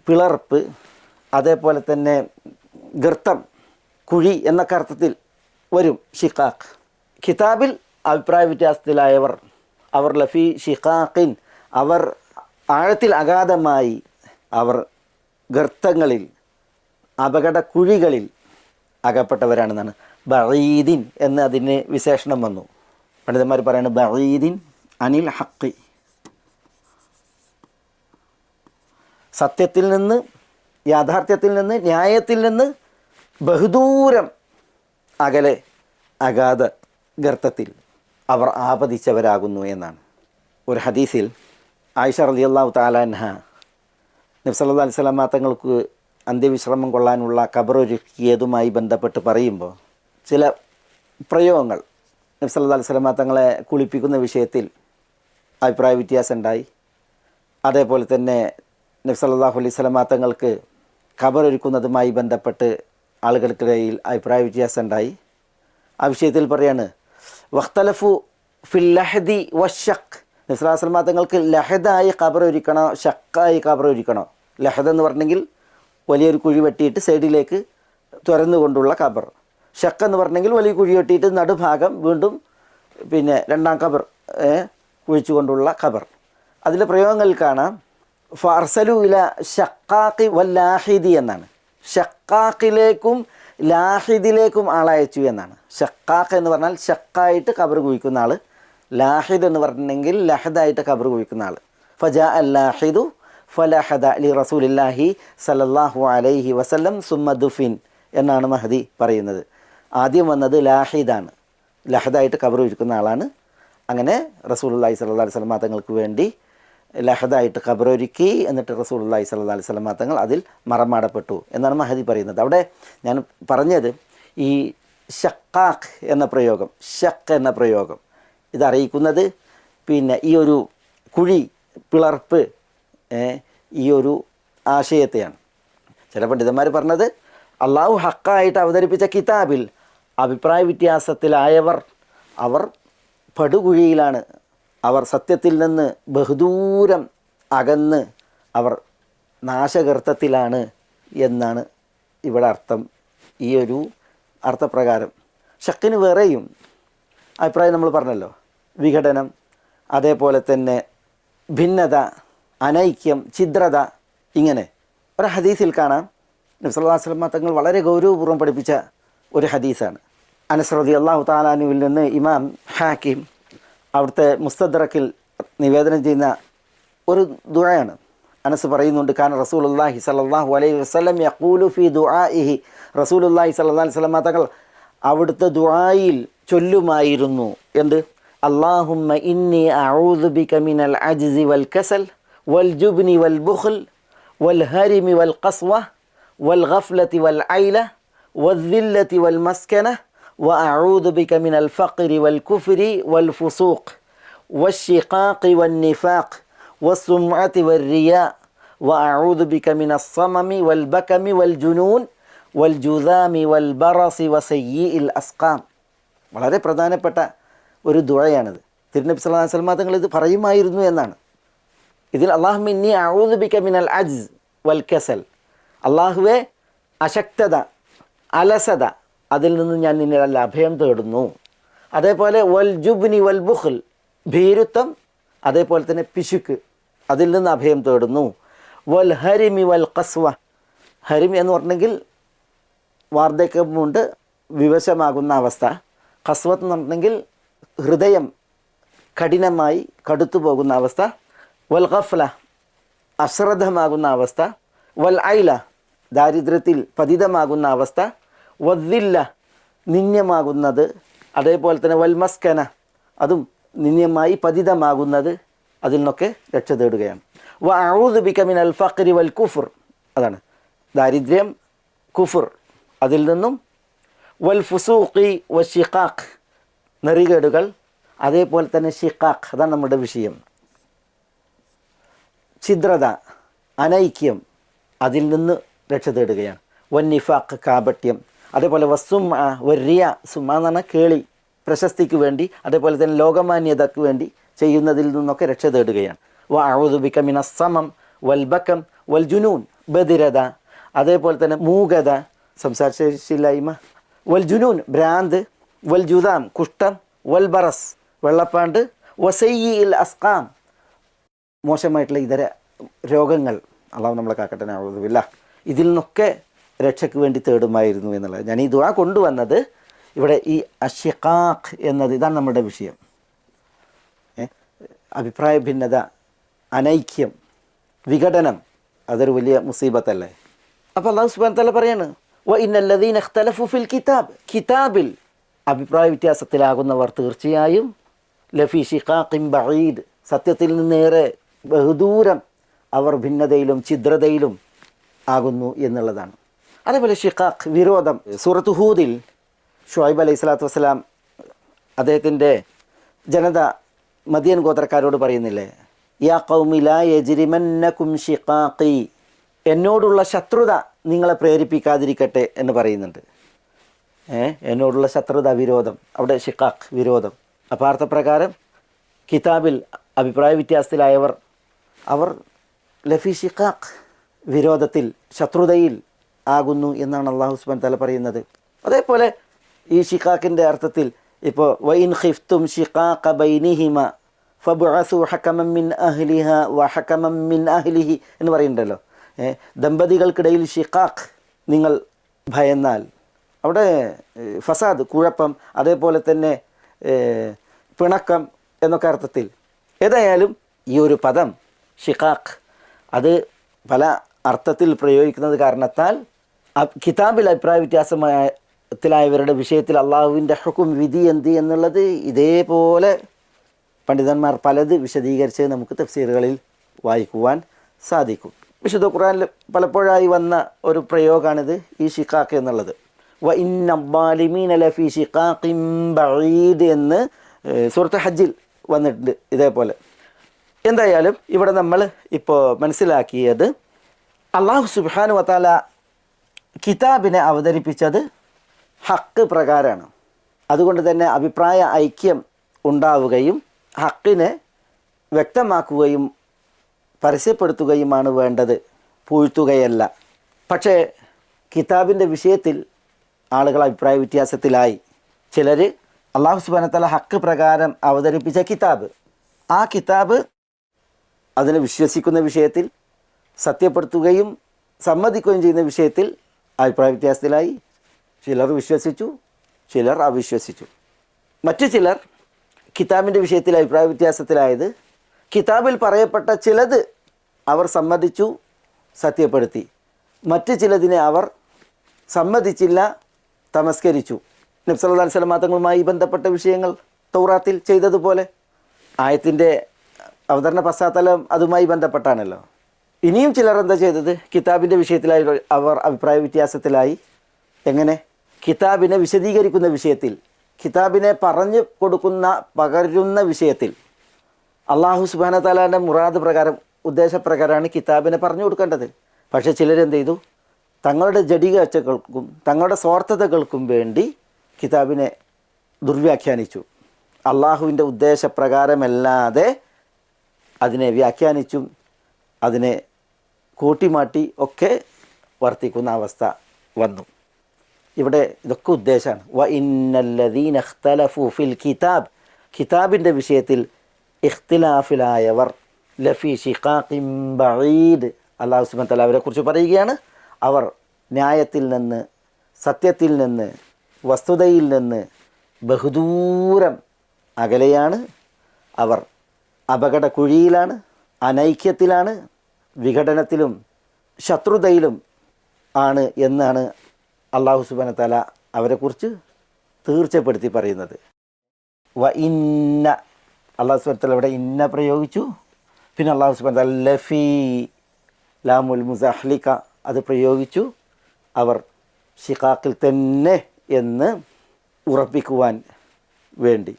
പിളർപ്പ്, അതേപോലെ തന്നെ ഗർത്തം, കുഴി എന്നൊക്കെ അർത്ഥത്തിൽ വരും ഷിഖാഖ്. കിതാബിൽ അഭിപ്രായ വ്യത്യാസത്തിലായവർ അവർ ലഫി ഷിഖാഖിൻ, അവർ ആഴത്തിൽ അഗാധമായി അവർ ഗർത്തങ്ങളിൽ, അപകട കുഴികളിൽ അകപ്പെട്ടവരാണെന്നാണ്. ബഈദിൻ എന്ന് അതിന് വിശേഷണം വന്നു. പണ്ഡിതന്മാർ പറയുന്നത് ബഈദിൻ അനിൽ ഹഖ്, സത്യത്തിൽ നിന്ന്, യാഥാർത്ഥ്യത്തിൽ നിന്ന്, ന്യായത്തിൽ നിന്ന് ബഹുദൂരം അകലെ അഗാധ ഗർത്തത്തിൽ അവർ ആപതിച്ചവരാകുന്നു എന്നാണ്. ഒരു ഹദീസിൽ ആയിഷ റളിയല്ലാഹു തആല അൻഹ നബി സല്ലല്ലാഹു അലൈഹി വസല്ലം തങ്ങൾക്ക് അന്ത്യവിശ്രമം കൊള്ളാനുള്ള ഖബറൊരുക്കിയതുമായി ബന്ധപ്പെട്ട് പറയുമ്പോൾ ചില പ്രയോഗങ്ങൾ നബി സല്ലല്ലാഹു അലൈഹി വസല്ലം തങ്ങളെ കുളിപ്പിക്കുന്ന വിഷയത്തിൽ അഭിപ്രായ വ്യത്യാസം ഉണ്ടായി. അതേപോലെ തന്നെ നബി സല്ലല്ലാഹു അലൈഹി വസല്ലം തങ്ങൾക്ക് ഖബറൊരുക്കുന്നതുമായി ബന്ധപ്പെട്ട് ആളുകൾക്കിടയിൽ അഭിപ്രായ വ്യത്യാസം ഉണ്ടായി. ആ വിഷയത്തിൽ പറയാണ് വഖ്തലഫു ഫിൽ ലഹദി വശഖ്, നബി സല്ലല്ലാഹു അലൈഹി വസല്ലം തങ്ങൾക്ക് ലഹദായി ഖബറൊരുക്കണോ ഷക്കായി ഖബറൊരുക്കണോ? ലഹദ് എന്ന് പറഞ്ഞെങ്കിൽ വലിയൊരു കുഴി വെട്ടിയിട്ട് സൈഡിലേക്ക് തുറന്നുകൊണ്ടുള്ള ഖബർ. ഷക്ക് എന്ന് പറഞ്ഞെങ്കിൽ വലിയ കുഴി വെട്ടിയിട്ട് നടുഭാഗം വീണ്ടും പിന്നെ രണ്ടാം ഖബർ കുഴിച്ചുകൊണ്ടുള്ള ഖബർ. അതിലെ പ്രയോഗങ്ങളിൽ കാണാം ഫർസലു ഇല ഷക്കാഖി വല്ലാഹിദി എന്നാണ്. ഷക്കാഖിലേക്കും ലാഹിദിലേക്കും ആളയച്ചു എന്നാണ്. ഷക്കാഖ് എന്ന് പറഞ്ഞാൽ ഷക്കായിട്ട് ഖബർ കുഴിക്കുന്ന ആൾ, ലാഹിദ് എന്ന് പറഞ്ഞെങ്കിൽ ലഹദായിട്ട് ഖബർ കുഴിക്കുന്ന ആൾ. ഫജാ അൽ ലാഹിദു ഫലഹദ ലി റസൂലില്ലാഹി സല്ലല്ലാഹു അലൈഹി വസല്ലം സുമ്മ ദുഫിൻ എന്നാണ് മഹദി പറയുന്നത്. ആദ്യം വന്നത് ലാഹിദാണ്, ലഹദായിട്ട് ഖബർ കുഴിക്കുന്ന ആളാണ്. അങ്ങനെ റസൂലുള്ളാഹി സ്വല്ലല്ലാഹു അലൈഹി വസല്ലം തങ്ങൾക്ക് വേണ്ടി ലഹദായിട്ട് ഖബറൊരുക്കി, എന്നിട്ട് റസൂലുള്ളാഹി സ്വല്ലല്ലാഹു അലൈഹി വസല്ലം തങ്ങൾ അതിൽ മറമാടപ്പെട്ടു എന്നാണ് മഹദി പറയുന്നത്. അവിടെ ഞാൻ പറഞ്ഞത് ഈ ഷക്കാഖ് എന്ന പ്രയോഗം, ഷക്ക് എന്ന പ്രയോഗം ഇതറിയിക്കുന്നത് പിന്നെ ഈ ഒരു കുഴി, പിളർപ്പ്, ഈ ഒരു ആശയത്തെയാണ്. ചില പണ്ഡിതന്മാർ പറഞ്ഞത് അള്ളാഹു ഹക്കായിട്ട് അവതരിപ്പിച്ച കിതാബിൽ അഭിപ്രായ വ്യത്യാസത്തിലായവർ അവർ പടുകുഴിയിലാണ്, അവർ സത്യത്തിൽ നിന്ന് ബഹുദൂരം അകന്ന് അവർ നാശഗർത്തത്തിലാണ് എന്നാണ് ഇവിടെ അർത്ഥം. ഈ ഒരു അർത്ഥപ്രകാരം ഷക്കിന് വേറെയും അഭിപ്രായം നമ്മൾ പറഞ്ഞല്ലോ. വിഘടനം, അതേപോലെ തന്നെ ഭിന്നത, അനൈക്യം, ഛിദ്രത. ഇങ്ങനെ ഒരു ഹദീസിൽ കാണാം നബി സല്ലല്ലാഹു അലൈഹി വസല്ലം തങ്ങൾ വളരെ ഗൗരവപൂർവ്വം പഠിപ്പിച്ച ഒരു ഹദീസാണ്. അനസ് റളിയല്ലാഹു തആല അൻഹുവിൽ നിന്ന് ഇമാം ഹാക്കിം അവിടുത്തെ മുസ്തദ്റക്കിൽ നിവേദനം ചെയ്യുന്ന ഒരു ദുആയാണ്. അനസ് പറയുന്നുണ്ട് കാന റസൂലുള്ളാഹി സ്വല്ലല്ലാഹു അലൈഹി വസല്ലം യഖൂലു ഫീ ദുആഇഹി, റസൂലുള്ളാഹി സ്വല്ലല്ലാഹു അലൈഹി വസല്ലം തങ്ങൾ അവിടുത്തെ ദുആയിൽ ചൊല്ലുമായിരുന്നു എന്ത്? അല്ലാഹുമ്മ ഇന്നി അഊദു ബിക മിനൽ അജ്സി വൽ കസൽ വൽ ജുബ്നി വൽ ബുഖൽ വൽ ഹരിമി വൽ ഖസ്വ വൽ ഗഫ്ലതി വൽ ഐല വൽ ദില്ലതി വൽ മസ്കന وأعوذ بك من الفقر والكفر والفسوق والشقاق والنفاق والسمعة والرياء وأعوذ بك من الصمم والبكم والجنون والجذام والبرص وسيء الأسقام. വളരെ പ്രധാനപ്പെട്ട ഒരു ദുആയാണിത്. തിരുനബി സല്ലല്ലാഹു അലൈഹി വസല്ലം തങ്ങൾ ഇത് പറയുമായിരുന്നു എന്നാണ്. ഇതിൽ അല്ലാഹുമ്മ ഇന്നി അഊദു ബിക മിനൽ അജ്സ് വൽ കസൽ, അല്ലാഹുവേ അശക്തത, അലസത, അതിൽ നിന്ന് ഞാൻ നിന്നെ അഭയം തേടുന്നു. അതേപോലെ വൽ ജുബ്നി വൽ ബുഖൽ, ഭീരുത്വം, അതേപോലെ തന്നെ പിശുക്ക്, അതിൽ നിന്ന് അഭയം തേടുന്നു. വൽ ഹരിമി വൽ ഖസ്വ, ഹരിം എന്ന് പറഞ്ഞെങ്കിൽ വാർദ്ധക്യം കൊണ്ട് വിവശമാകുന്ന അവസ്ഥ. ഖസ്വത്ത് എന്ന് പറഞ്ഞെങ്കിൽ ഹൃദയം കഠിനമായി കടുത്തു പോകുന്ന അവസ്ഥ. വൽ ഗഫ്ല, അശ്രദ്ധമാകുന്ന അവസ്ഥ. വൽ ഐല, ദാരിദ്ര്യത്തിൽ പതിതമാകുന്ന അവസ്ഥ. വദ്ദില്ല, നിന്യമാകുന്നത്. അതേപോലെ തന്നെ വൽ മസ്കന, അതും നിന്യമായി പതിതമാകുന്നത്. അതിൽ നിന്നൊക്കെ രക്ഷ തേടുകയാണ്. വ അഊദു ബിക മിനൽ ഫഖ്രി വൽ കുഫർ, അതാണ് ദാരിദ്ര്യം, കുഫർ, അതിൽ നിന്നും. വൽ ഫുസൂഖി വ ഷിഖാഖ്, നെറികേടുകൾ. അതേപോലെ തന്നെ ഷിഖാഖ്, അതാണ് നമ്മുടെ വിഷയം. ഛിദ്രത, അനൈക്യം, അതിൽ നിന്ന് രക്ഷ തേടുകയാണ്. വൻ നിഫാഖ്, കാപട്യം. അതേപോലെ വസ്സുമ വരിയ, സുമ എന്ന് പറഞ്ഞാൽ കേളി, പ്രശസ്തിക്ക് വേണ്ടി, അതേപോലെ തന്നെ ലോകമാന്യതയ്ക്ക് വേണ്ടി ചെയ്യുന്നതിൽ നിന്നൊക്കെ രക്ഷ തേടുകയാണ്. വ അഊദു ബിക മിനസ് സമം വൽ ബകം വൽ ജുനൂൻ, ബധിരത, അതേപോലെ തന്നെ മൂകത, സംസാരശേഷിയില്ലായ്മ, വൽ ജുനൂൻ ഭ്രാന്ത്, വൽ ജുദാം കുഷ്ഠം, വൽ ബറസ് വെള്ളപ്പാണ്ട്, വസയ്യിൽ അസ്കാം മോശമായിട്ടുള്ള ഇതര രോഗങ്ങൾ, അള്ളാഹു നമ്മളെ കാക്കട്ടെ നഅൂദുബില്ലാ, ഇതിൽ നിന്നൊക്കെ രക്ഷയ്ക്ക് വേണ്ടി തേടുമായിരുന്നു എന്നുള്ളത്. ഞാൻ ഈ ദുആ കൊണ്ടുവന്നത് ഇവിടെ ഈ അശ്ശിഖാഖ് എന്നത് ഇതാണ് നമ്മുടെ വിഷയം. അഭിപ്രായ ഭിന്നത, അനൈക്യം, വിഘടനം, അതൊരു വലിയ മുസീബത്തല്ലേ. അപ്പോൾ അല്ലാഹു സുബ്ഹാനഹു വ തആല പറയാണ് വഇന്നല്ലദീന ഇഖ്തലഫു ഫിൽ കിതാബ്, കിതാബിൽ അഭിപ്രായ വ്യത്യാസത്തിലാകുന്നവർ തീർച്ചയായും ലഫി ഷിഖാഖിൻ ബഈദ്, സത്യത്തിൽ നിന്നേറെ ബഹുദൂരം അവർ ഭിന്നതയിലും ഛിദ്രതയിലും ആകുന്നു എന്നുള്ളതാണ്. അതേപോലെ ഷിഖാഖ് വിരോധം. സൂറത്ത് ഹൂദിൽ ഷുഐബ് അലൈഹി സ്വലാത്തു വസ്സലാം അദ്ദേഹത്തിൻ്റെ ജനത മദിയൻ ഗോത്രക്കാരോട് പറയുന്നില്ലേ, യാ ഖൗമി ലാ യജ്രിമന്നകും ഷിഖാഖി, എന്നോടുള്ള ശത്രുത നിങ്ങളെ പ്രേരിപ്പിക്കാതിരിക്കട്ടെ എന്ന് പറയുന്നുണ്ട്. എന്നോടുള്ള ശത്രുത, വിരോധം, അവിടെ ഷിഖാഖ് വിരോധം. അപ്പോൾ അർത്ഥപ്രകാരം കിതാബിൽ അഭിപ്രായ വ്യത്യാസത്തിലായവർ അവർ ലഫി ഷിഖാഖ് വിരോധത്തിൽ, ശത്രുതയിൽ ആകുന്നു എന്നാണ് അല്ലാഹു സുബ്ഹാനഹു വ തആല പറയുന്നത്. അതേപോലെ ഈ ഷിഖാഖിൻ്റെ അർത്ഥത്തിൽ ഇപ്പോൾ വഇൻ ഖിഫ്തും ഷിഖാഖ ബൈനിഹിമ ഫബ്അസു ഹകമൻ മിൻ അഹ്ലിഹ വഹകമൻ മിൻ അഹ്ലിഹി എന്ന് പറയുന്നുണ്ടല്ലോ. ദമ്പതികൾക്കിടയിൽ ഷിഖാഖ് നിങ്ങൾ ഭയന്നാൽ, അവിടെ ഫസാദ് കുഴപ്പം, അതേപോലെ തന്നെ പിണക്കം എന്നൊക്കെ അർത്ഥത്തിൽ. ഏതായാലും ഈ ഒരു പദം ഷിഖാഖ് അത് പല അർത്ഥത്തിൽ പ്രയോഗിക്കുന്നത് കാരണത്താൽ കിതാബിൽ അഭിപ്രായ വ്യത്യാസത്തിലായവരുടെ വിഷയത്തിൽ അള്ളാഹുവിൻ്റെ ഹുക്കും, വിധി എന്ത് എന്നുള്ളത് ഇതേപോലെ പണ്ഡിതന്മാർ പലത് വിശദീകരിച്ച് നമുക്ക് തഫ്സീറുകളിൽ വായിക്കുവാൻ സാധിക്കും. വിശുദ്ധ ഖുർആനിൽ പലപ്പോഴായി വന്ന ഒരു പ്രയോഗമാണിത്, ഈ ഷിഖാഖ് എന്നുള്ളത്. വ ഇന്ന ളാലിമീന ലഫീ ഷിഖാഖിൻ ബഈദ് എന്ന് സൂറത്ത് ഹജ്ജിൽ വന്നിട്ടുണ്ട് ഇതേപോലെ. എന്തായാലും ഇവിടെ നമ്മൾ ഇപ്പോൾ മനസ്സിലാക്കിയത് അല്ലാഹു സുബ്ഹാനഹു വ തആല കിതാബിനെ അവതരിപ്പിച്ചത് ഹക്ക് പ്രകാരമാണ്. അതുകൊണ്ട് തന്നെ അഭിപ്രായ ഐക്യം ഉണ്ടാവുകയും ഹക്കിനെ വ്യക്തമാക്കുകയും പരസ്യപ്പെടുത്തുകയുമാണ് വേണ്ടത്, പൂഴ്ത്തുകയല്ല. പക്ഷേ കിതാബിൻ്റെ വിഷയത്തിൽ ആളുകൾ അഭിപ്രായ വ്യത്യാസത്തിലായി. ചിലർ അല്ലാഹു സുബ്ഹാനഹു വ തആല ഹക്ക് പ്രകാരം അവതരിപ്പിച്ച കിതാബ്, ആ കിതാബ് അതിനെ വിശ്വസിക്കുന്ന വിഷയത്തിൽ, സത്യപ്പെടുത്തുകയും സമ്മതിക്കുകയും ചെയ്യുന്ന വിഷയത്തിൽ അഭിപ്രായ വ്യത്യാസത്തിലായി. ചിലർ വിശ്വസിച്ചു, ചിലർ അവിശ്വസിച്ചു. മറ്റു ചിലർ കിതാബിൻ്റെ വിഷയത്തിൽ അഭിപ്രായ വ്യത്യാസത്തിലായത് കിതാബിൽ പറയപ്പെട്ട ചിലത് അവർ സമ്മതിച്ചു, സത്യപ്പെടുത്തി. മറ്റു ചിലതിനെ അവർ സമ്മതിച്ചില്ല, തമസ്കരിച്ചു. നബി സല്ലല്ലാഹു അലൈഹി വസല്ലം തങ്ങളുമായി ബന്ധപ്പെട്ട വിഷയങ്ങൾ തൗറാത്തിൽ ചെയ്തതുപോലെ ആയത്തിൻ്റെ അവതരണ പശ്ചാത്തലം അതുമായി ബന്ധപ്പെട്ടാണല്ലോ. ഇനിയും ചിലർ എന്താ ചെയ്തത്, കിതാബിൻ്റെ വിഷയത്തിലായി അവർ അഭിപ്രായ വ്യത്യാസത്തിലായി. എങ്ങനെ? കിതാബിനെ വിശദീകരിക്കുന്ന വിഷയത്തിൽ, കിതാബിനെ പറഞ്ഞു കൊടുക്കുന്ന, പകരുന്ന വിഷയത്തിൽ അല്ലാഹു സുബ്ഹാനഹു വ തആലയുടെ മുറാദ് പ്രകാരം, ഉദ്ദേശപ്രകാരമാണ് കിതാബിനെ പറഞ്ഞു കൊടുക്കേണ്ടത്. പക്ഷേ ചിലരെന്ത് ചെയ്തു, തങ്ങളുടെ ജഡികച്ചകൾക്കും തങ്ങളുടെ സ്വാർത്ഥതകൾക്കും വേണ്ടി കിതാബിനെ ദുർവ്യാഖ്യാനിച്ചു. അള്ളാഹുവിൻ്റെ ഉദ്ദേശപ്രകാരമല്ലാതെ അതിനെ വ്യാഖ്യാനിച്ചും അതിനെ കൂട്ടിമാട്ടി ഒക്കെ വർത്തിക്കുന്ന അവസ്ഥ വന്നു. ഇവിടെ ഇതൊക്കെ ഉദ്ദേശമാണ്. വ ഇന്നല്ലദീന ഇഖ്തലഫു ഫിൽ കിതാബ്, കിതാബിൻ്റെ വിഷയത്തിൽ ഇഖ്തിലാഫിലായവർ ലഫി ഷിഖാഖിൻ ബഈദ്, അല്ലാഹു സുബ്ഹാനഹു വ തആല അവരെക്കുറിച്ച് പറയുകയാണ്. അവർ ന്യായത്തിൽ നിന്ന്, സത്യത്തിൽ നിന്ന്, വസ്തുതയിൽ നിന്ന് ബഹുദൂരം അകലെയാണ്. അവർ അപകട കുഴിയിലാണ്, അനൈക്യത്തിലാണ്, വിഘടനത്തിലും ശത്രുതയിലും ആണ് എന്നാണ് അല്ലാഹു സുബ്ഹാനഹു വ തആല അവരെക്കുറിച്ച് തീർച്ചപ്പെടുത്തി പറയുന്നത്. വ ഇന്ന, അല്ലാഹു സുബ്ഹാനഹു വ തആല ഇവിടെ ഇന്ന പ്രയോഗിച്ചു. പിന്നെ അല്ലാഹു സുബ്ഹാനഹു വ തആല ലഫീ, ലാമുൽ മുസഹ്ലിക അത് പ്രയോഗിച്ചു. അവർ ഷിഖാഖിൽ തന്നെ എന്ന് ഉറപ്പിക്കുവാൻ വേണ്ടി.